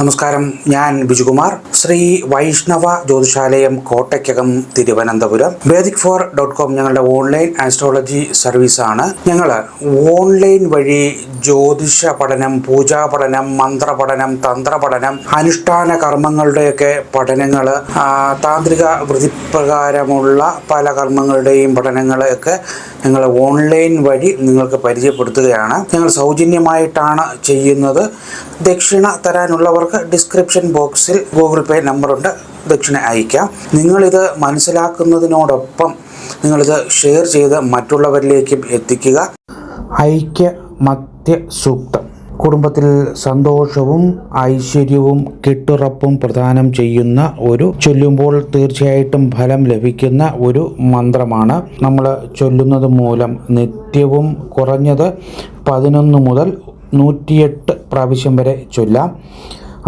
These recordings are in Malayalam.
നമസ്കാരം, ഞാൻ ബിജുകുമാർ. ശ്രീ വൈഷ്ണവ ജ്യോതിഷാലയം, കോട്ടയ്ക്കകം, തിരുവനന്തപുരം. Vedic4.com ഞങ്ങളുടെ ഓൺലൈൻ ആസ്ട്രോളജി സർവീസാണ്. ഞങ്ങൾ ഓൺലൈൻ വഴി ജ്യോതിഷ പഠനം, പൂജാ പഠനം, മന്ത്രപഠനം, തന്ത്രപഠനം, അനുഷ്ഠാന കർമ്മങ്ങളുടെയൊക്കെ പഠനങ്ങൾ, താന്ത്രിക വൃത്തിപ്രകാരമുള്ള പല കർമ്മങ്ങളുടെയും പഠനങ്ങളൊക്കെ ഞങ്ങൾ ഓൺലൈൻ വഴി നിങ്ങൾക്ക് പരിചയപ്പെടുത്തുകയാണ്. ഞങ്ങൾ സൗജന്യമായിട്ടാണ് ചെയ്യുന്നത്. ദക്ഷിണ തരാനുള്ളവർക്ക് ഡിസ്ക്രിപ്ഷൻ ബോക്സിൽ ഗൂഗിൾ പേ നമ്പറുണ്ട്, ദക്ഷിണ അയക്കാം. നിങ്ങളിത് മനസ്സിലാക്കുന്നതിനോടൊപ്പം നിങ്ങളിത് ഷെയർ ചെയ്ത് മറ്റുള്ളവരിലേക്കും എത്തിക്കുക. ഐക്യമത്യ സൂക്തം കുടുംബത്തിൽ സന്തോഷവും ഐശ്വര്യവും കെട്ടുറപ്പും പ്രദാനം ചെയ്യുന്ന ഒരു ചൊല്ലുമ്പോൾ തീർച്ചയായിട്ടും ഫലം ലഭിക്കുന്ന ഒരു മന്ത്രമാണ്. നമ്മൾ ചൊല്ലുന്നത് മൂലം നിത്യവും കുറഞ്ഞത് 11 മുതൽ 108 പ്രാവശ്യം വരെ ചൊല്ലാം.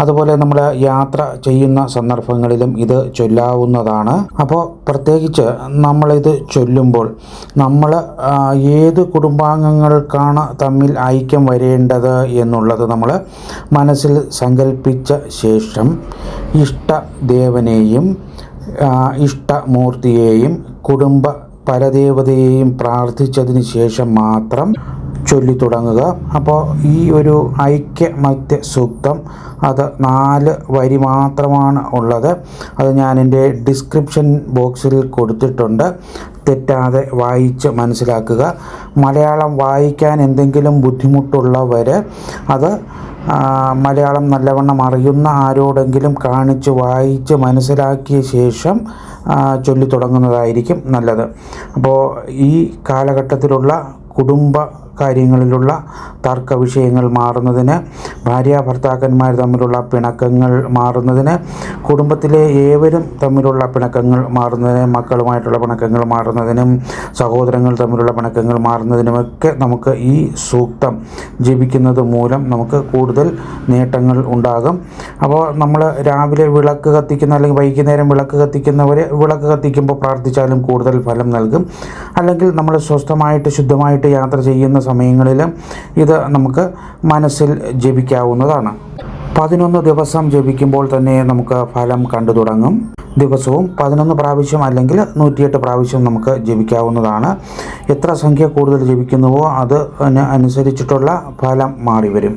അതുപോലെ നമ്മൾ യാത്ര ചെയ്യുന്ന സന്ദർഭങ്ങളിലും ഇത് ചൊല്ലാവുന്നതാണ്. അപ്പോൾ പ്രത്യേകിച്ച് നമ്മളിത് ചൊല്ലുമ്പോൾ നമ്മൾ ഏത് കുടുംബാംഗങ്ങൾക്കാണ് തമ്മിൽ ഐക്യം വരേണ്ടത് എന്നുള്ളത് നമ്മൾ മനസ്സിൽ സങ്കല്പിച്ച ശേഷം ഇഷ്ടദേവനെയും ഇഷ്ടമൂർത്തിയെയും കുടുംബ പരദേവതയെയും പ്രാർത്ഥിച്ചതിന് ശേഷം മാത്രം ചൊല്ലി തുടങ്ങുക. അപ്പോൾ ഈ ഒരു ഐക്യമത്യ സൂക്തം അത് 4 വരി മാത്രമാണ് ഉള്ളത്. അത് ഞാൻ എൻ്റെ ഡിസ്ക്രിപ്ഷൻ ബോക്സിൽ കൊടുത്തിട്ടുണ്ട്. തെറ്റാതെ വായിച്ച് മനസ്സിലാക്കുക. മലയാളം വായിക്കാൻ എന്തെങ്കിലും ബുദ്ധിമുട്ടുള്ളവർ അത് മലയാളം നല്ലവണ്ണം അറിയുന്ന ആരോടെങ്കിലും കാണിച്ച് വായിച്ച് മനസ്സിലാക്കിയ ശേഷം ചൊല്ലി തുടങ്ങുന്നതായിരിക്കും നല്ലത്. അപ്പോൾ ഈ കാലഘട്ടത്തിലുള്ള കുടുംബ കാര്യങ്ങളിലുള്ള തർക്ക വിഷയങ്ങൾ മാറുന്നതിന്, ഭാര്യാഭർത്താക്കന്മാർ തമ്മിലുള്ള പിണക്കങ്ങൾ മാറുന്നതിന്, കുടുംബത്തിലെ ഏവരും തമ്മിലുള്ള പിണക്കങ്ങൾ മാറുന്നതിന്, മക്കളുമായിട്ടുള്ള പിണക്കങ്ങൾ മാറുന്നതിനും, സഹോദരങ്ങൾ തമ്മിലുള്ള പിണക്കങ്ങൾ മാറുന്നതിനുമൊക്കെ നമുക്ക് ഈ സൂക്തം ജപിക്കുന്നത് മൂലം നമുക്ക് കൂടുതൽ നേട്ടങ്ങൾ ഉണ്ടാകും. അപ്പോൾ നമ്മൾ രാവിലെ വിളക്ക് കത്തിക്കുന്ന അല്ലെങ്കിൽ വൈകുന്നേരം വിളക്ക് കത്തിക്കുന്നവർ വിളക്ക് കത്തിക്കുമ്പോൾ പ്രാർത്ഥിച്ചാലും കൂടുതൽ ഫലം നൽകും. അല്ലെങ്കിൽ നമ്മൾ സ്വസ്ഥമായിട്ട് ശുദ്ധമായിട്ട് യാത്ര ചെയ്യുന്ന സമയങ്ങളിൽ ഇത് നമുക്ക് മനസ്സിൽ ജപിക്കാവുന്നതാണ്. 11 ദിവസം ജപിക്കുമ്പോൾ തന്നെ നമുക്ക് ഫലം കണ്ടു തുടങ്ങും. ദിവസവും 11 പ്രാവശ്യം അല്ലെങ്കിൽ 108 പ്രാവശ്യം നമുക്ക് ജപിക്കാവുന്നതാണ്. എത്ര സംഖ്യ കൂടുതൽ ജപിക്കുന്നുവോ അതിന് അനുസരിച്ചിട്ടുള്ള ഫലം മാറി വരും.